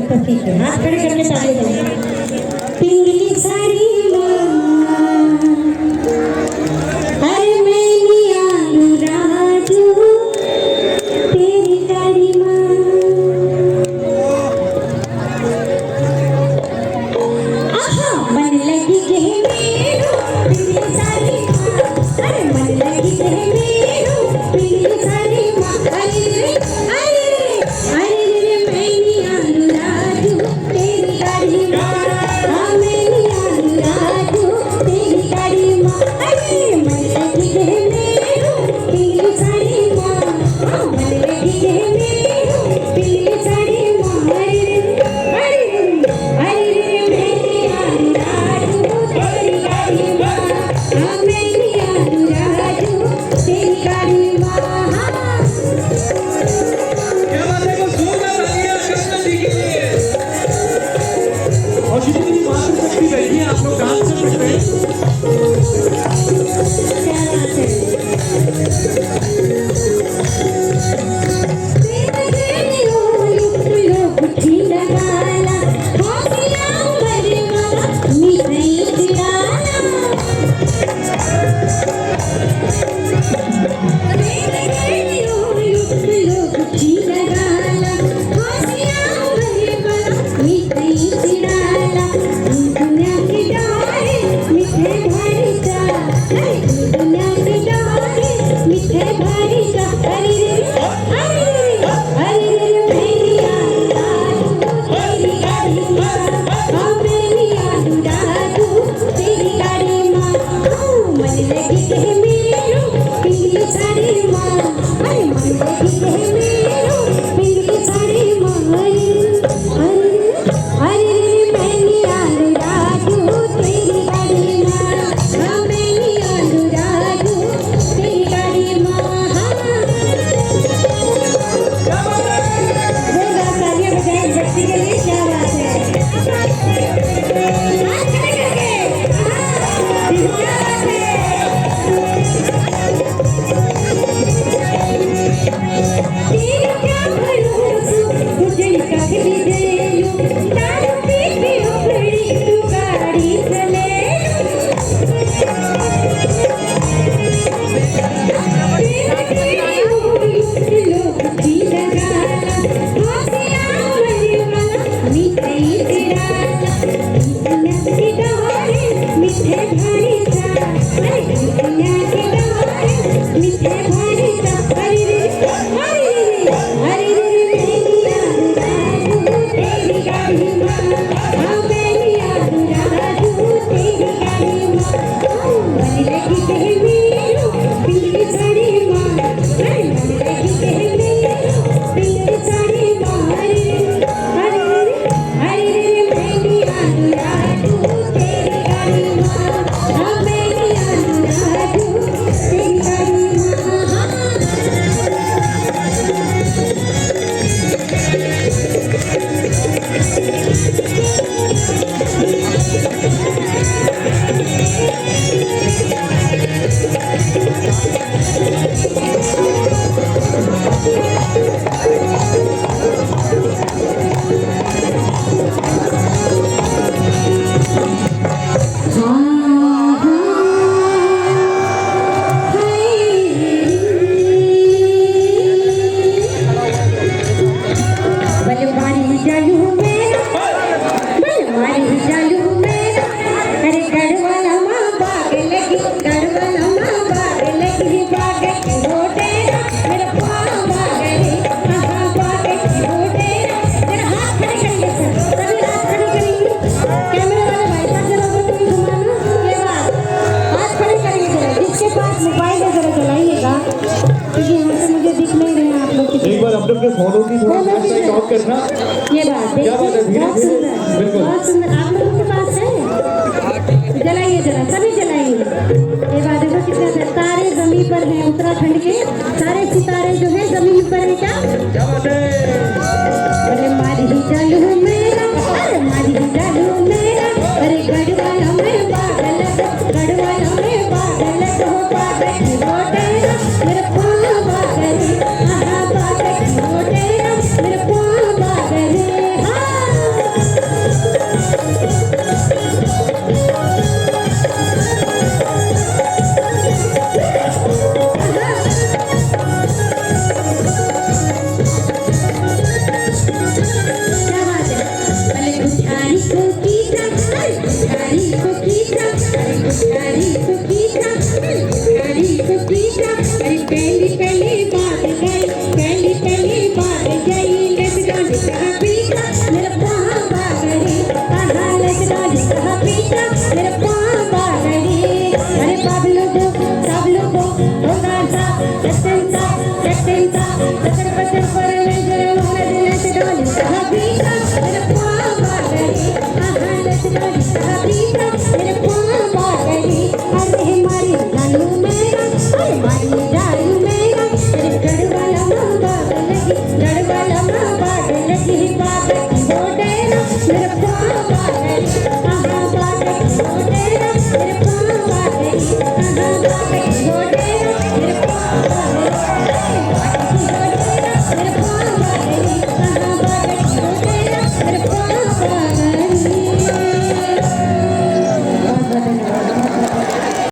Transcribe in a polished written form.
तो ठीक है, हाथ खड़े करके ताली बजाओ। पिंगली साड़ी माँ, अरे मैंने आलू राजू तेरी गाड़ी माँ। आहा मन लगी के मेरो पिंगली साड़ी माँ, अरे मन लगी के मेरो पिंगली साड़ी माँ। अरे रे अरे रे अरे रे मैंने आलू राजू तेरी गाड़ी माँ, हाँ मैंने आलू राजू तेरी गाड़ी माँ। अरे मन लगी के मेरो पिंगली साड़ी माँ, हाँ मन लगी के मेरो पिंगली साड़ी माँ। अरे रे अरे रे मैंने आलू राजू तेरी गाड़ी माँ, हाँ मैंने आलू राजू तेरी गाड़ी माँ। क्या बात है, कुछ जोरदार तालियां कृष्ण जी के लिए। और जितनी भी बात शक्ति बैठी है, आप लोग डांस कर सकते हैं। क्या बात है। अपने फोनों की थोड़ा साइड ऑफ करना। ये बात है, बहुत सुंदर, बहुत सुंदर। आप लोगों के पास है, जलाइए जरा, सभी जलाइए। ये बात देखो कितने तारे जमीन पर हैं, उत्तराखंड के सारे सितारे जो है जमीन पर है। क्या